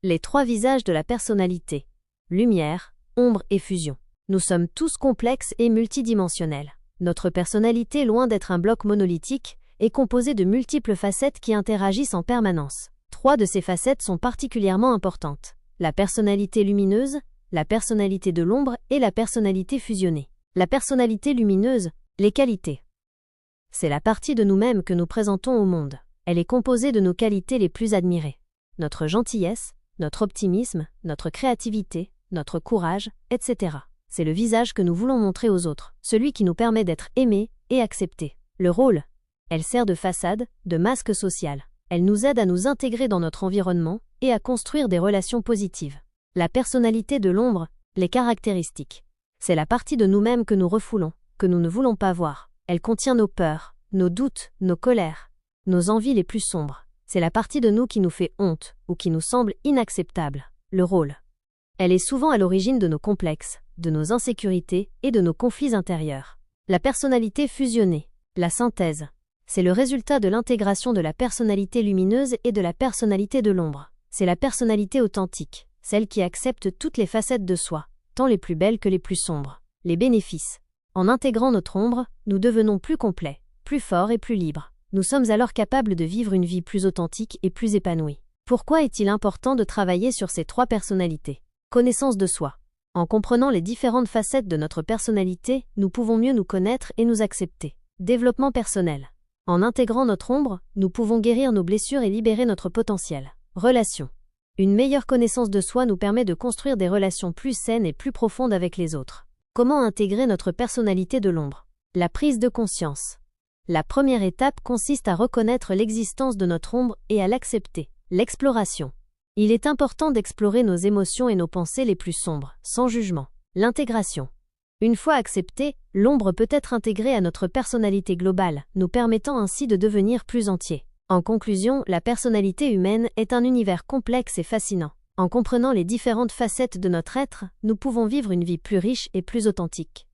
Les trois visages de la personnalité. Lumière, ombre et fusion. Nous sommes tous complexes et multidimensionnels. Notre personnalité, loin d'être un bloc monolithique, est composée de multiples facettes qui interagissent en permanence. Trois de ces facettes sont particulièrement importantes. La personnalité lumineuse, la personnalité de l'ombre et la personnalité fusionnée. La personnalité lumineuse, les qualités. C'est la partie de nous-mêmes que nous présentons au monde. Elle est composée de nos qualités les plus admirées. Notre gentillesse, notre optimisme, notre créativité, notre courage, etc. C'est le visage que nous voulons montrer aux autres, celui qui nous permet d'être aimés et acceptés. Le rôle. Elle sert de façade, de masque social. Elle nous aide à nous intégrer dans notre environnement et à construire des relations positives. La personnalité de l'ombre, les caractéristiques. C'est la partie de nous-mêmes que nous refoulons, que nous ne voulons pas voir. Elle contient nos peurs, nos doutes, nos colères, nos envies les plus sombres. C'est la partie de nous qui nous fait honte ou qui nous semble inacceptable. Le rôle. Elle est souvent à l'origine de nos complexes, de nos insécurités et de nos conflits intérieurs. La personnalité fusionnée, la synthèse. C'est le résultat de l'intégration de la personnalité lumineuse et de la personnalité de l'ombre. C'est la personnalité authentique, celle qui accepte toutes les facettes de soi, tant les plus belles que les plus sombres. Les bénéfices. En intégrant notre ombre, nous devenons plus complets, plus forts et plus libres. Nous sommes alors capables de vivre une vie plus authentique et plus épanouie. Pourquoi est-il important de travailler sur ces trois personnalités? Connaissance de soi. En comprenant les différentes facettes de notre personnalité, nous pouvons mieux nous connaître et nous accepter. Développement personnel. En intégrant notre ombre, nous pouvons guérir nos blessures et libérer notre potentiel. Relations. Une meilleure connaissance de soi nous permet de construire des relations plus saines et plus profondes avec les autres. Comment intégrer notre personnalité de l'ombre? La prise de conscience. La première étape consiste à reconnaître l'existence de notre ombre et à l'accepter. L'exploration. Il est important d'explorer nos émotions et nos pensées les plus sombres, sans jugement. L'intégration. Une fois acceptée, l'ombre peut être intégrée à notre personnalité globale, nous permettant ainsi de devenir plus entiers. En conclusion, la personnalité humaine est un univers complexe et fascinant. En comprenant les différentes facettes de notre être, nous pouvons vivre une vie plus riche et plus authentique.